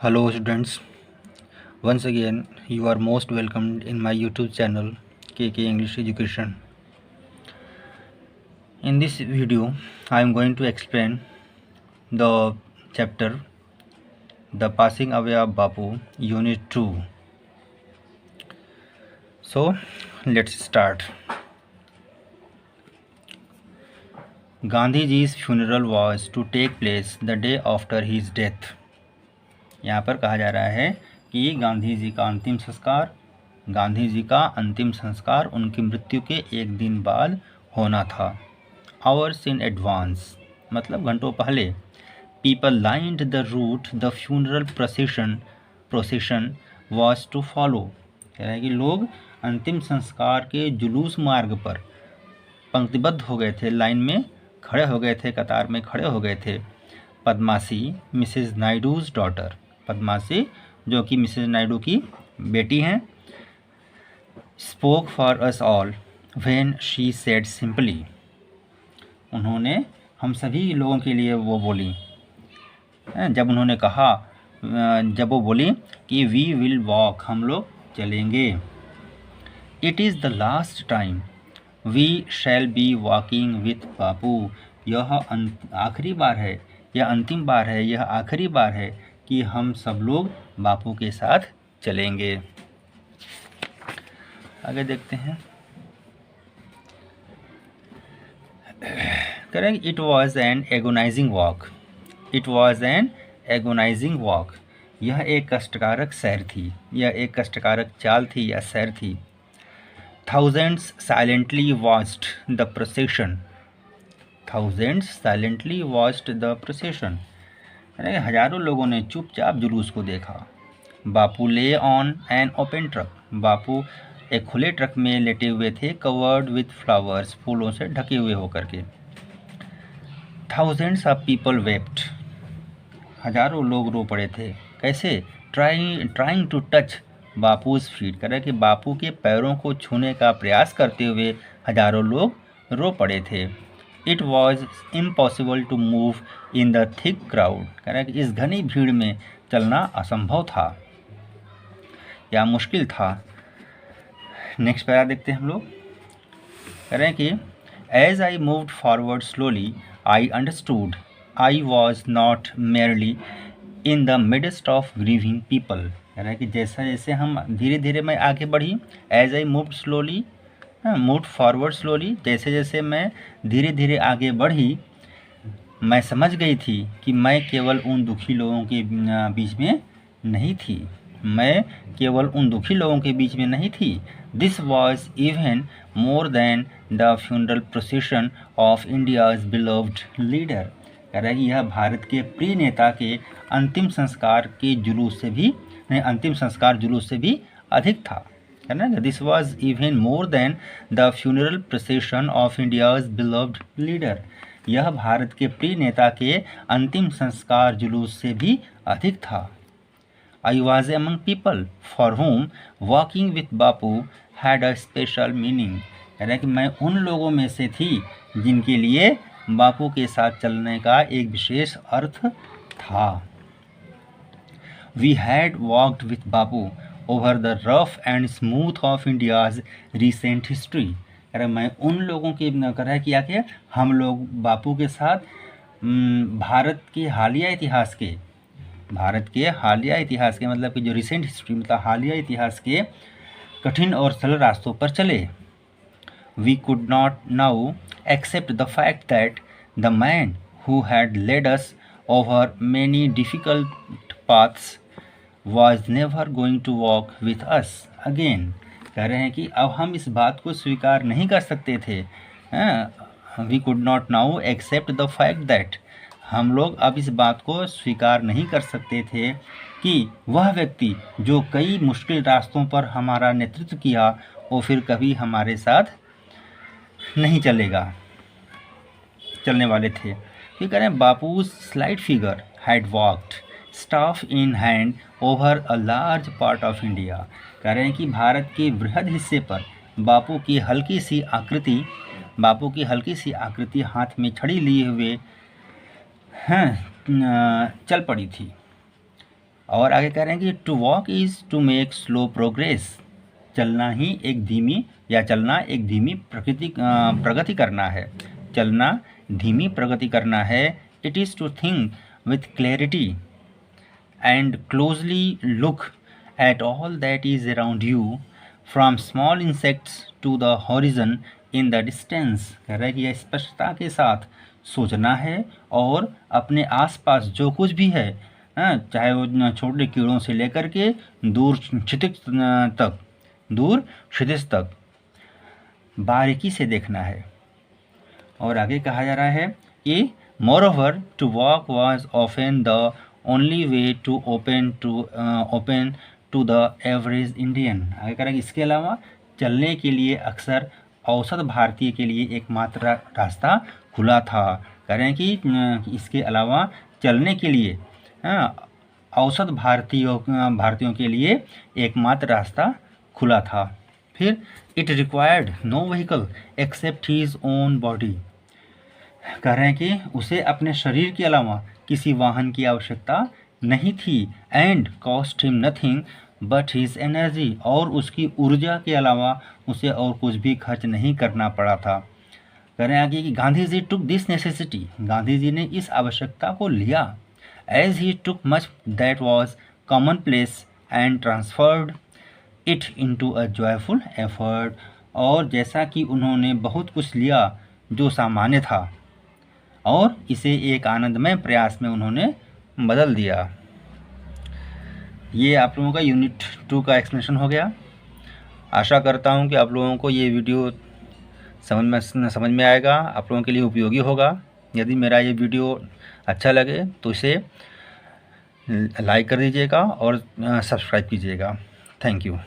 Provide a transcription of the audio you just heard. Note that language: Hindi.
Hello students, once again you are most welcomed in my YouTube channel KK English Education. In this video I am going to explain the chapter The Passing Away of Bapu Unit 2. So let's start. Gandhiji's funeral was to take place the day after his death. यहाँ पर कहा जा रहा है कि गांधी जी का अंतिम संस्कार उनकी मृत्यु के एक दिन बाद होना था। आवर्स इन एडवांस मतलब घंटों पहले। People lined the route the funeral procession was to follow. कह रहा है कि लोग अंतिम संस्कार के जुलूस मार्ग पर पंक्तिबद्ध हो गए थे, लाइन में खड़े हो गए थे, कतार में खड़े हो गए थे। पद्मासी मिसेज नायडूज डॉटर, पद्मासी जो कि मिसेज नायडू की बेटी हैं, spoke for us all when she said simply, उन्होंने हम सभी लोगों के लिए वो बोली, जब उन्होंने कहा, जब वो बोली कि वी विल वॉक, हम लोग चलेंगे। It is the last time we shall be walking with Bapu, यह आखिरी बार है, यह अंतिम बार है, यह आखिरी बार है कि हम सब लोग बापू के साथ चलेंगे। आगे देखते हैं। करें it was an agonising walk, it was an agonising walk, यह एक कष्टकारक सैर थी, यह एक कष्टकारक चाल थी या सैर थी। Thousands silently watched the procession, thousands silently watched the procession, हजारों लोगों ने चुपचाप जुलूस को देखा। Bapu lay on an open truck, Bapu एक खुले ट्रक में लेटे हुए थे, कवर्ड विथ फ्लावर्स, फूलों से ढके हुए होकर के। थाउजेंड्स ऑफ पीपल वेप्ट, हजारों लोग रो पड़े थे। कैसे? ट्राइंग टू टच बापूज फीट, कह रहे कि बापू के पैरों को छूने का प्रयास करते हुए हजारों लोग रो पड़े थे। It was impossible to move in the thick crowd, कह रहे कि इस घनी भीड़ में चलना असंभव था या मुश्किल था। नेक्स्ट पैरा देखते हैं हम लोग। कह रहे हैं कि as I moved forward slowly I understood I was not merely in the midst of grieving people, कह रहे हैं कि जैसा जैसे हम धीरे धीरे मैं आगे बढ़ी, as I moved slowly, moved forward slowly, जैसे जैसे मैं धीरे धीरे आगे बढ़ी, मैं समझ गई थी कि मैं केवल उन दुखी लोगों के बीच में नहीं थी, मैं केवल उन दुखी लोगों के बीच में नहीं थी। This was even more than the funeral procession of India's beloved leader, कह रहा है कि यह भारत के प्रिय नेता के अंतिम संस्कार जुलूस से भी अधिक था, है ना। This was even more than the funeral procession of India's beloved leader, यह भारत के प्रिय नेता के अंतिम संस्कार जुलूस से भी अधिक था। I was among people for home walking with Bapu had a special meaning, कह रहा है कि मैं उन लोगों में से थी जिनके लिए बापू के साथ चलने का एक विशेष अर्थ था। We had walked with Bapu over the rough and smooth of India's recent history, कह रहा मैं उन लोगों के कह रहा है कि आके हम लोग बापू के साथ भारत के हालिया इतिहास के मतलब कि जो रिसेंट हिस्ट्री मतलब हालिया इतिहास के कठिन और सरल रास्तों पर चले। We could not now accept the fact that the man who had led us over many difficult paths was never going to walk with us again, कह रहे हैं कि अब हम इस बात को स्वीकार नहीं कर सकते थे। We could not now accept the fact that, हम लोग अब इस बात को स्वीकार नहीं कर सकते थे कि वह व्यक्ति जो कई मुश्किल रास्तों पर हमारा नेतृत्व किया वो फिर कभी हमारे साथ नहीं चलने वाले थे। फिर कह रहे हैं Bapu's slight figure had walked staff in hand over a large part of India, कह रहे हैं कि भारत के बृहद हिस्से पर बापू की हल्की सी आकृति हाथ में छड़ी लिए हुए चल पड़ी थी। और आगे कह रहे हैं कि to walk is to make slow progress, चलना ही एक धीमी या चलना एक धीमी प्रगति करना है, चलना धीमी प्रगति करना है। It is to think with clarity and closely look at all that is around you from small insects to the horizon in the distance. कह रहा है कि यह स्पष्टता के साथ सोचना है और अपने आसपास जो कुछ भी है, चाहे वो छोटे कीड़ों से लेकर के दूर क्षितिज तक बारीकी से देखना है। और आगे कहा जा रहा है a moreover to walk was often the only way to open to the average Indian. आगे कह रहा है कि इसके अलावा चलने के लिए अक्सर औसत भारतीय के लिए एकमात्र रास्ता खुला था। कह रहे हैं कि इसके अलावा चलने के लिए औसत भारतीयों के लिए एकमात्र रास्ता खुला था। फिर it required no vehicle except his own body. कह रहे हैं कि उसे अपने शरीर के अलावा किसी वाहन की आवश्यकता नहीं थी। And cost him nothing but his energy, और उसकी ऊर्जा के अलावा उसे और कुछ भी खर्च नहीं करना पड़ा था। कह रहे हैं आगे कि Gandhi ji took this necessity, Gandhi ji ने इस आवश्यकता को लिया। As he took much that was commonplace and transferred it into a joyful effort, और जैसा कि उन्होंने बहुत कुछ लिया जो सामान्य था और इसे एक आनंदमय प्रयास में उन्होंने बदल दिया। ये आप लोगों का यूनिट 2 का एक्सप्लेनेशन हो गया। आशा करता हूँ कि आप लोगों को ये वीडियो समझ में आएगा, आप लोगों के लिए उपयोगी होगा। यदि मेरा ये वीडियो अच्छा लगे तो इसे लाइक कर दीजिएगा और सब्सक्राइब कीजिएगा। Thank you.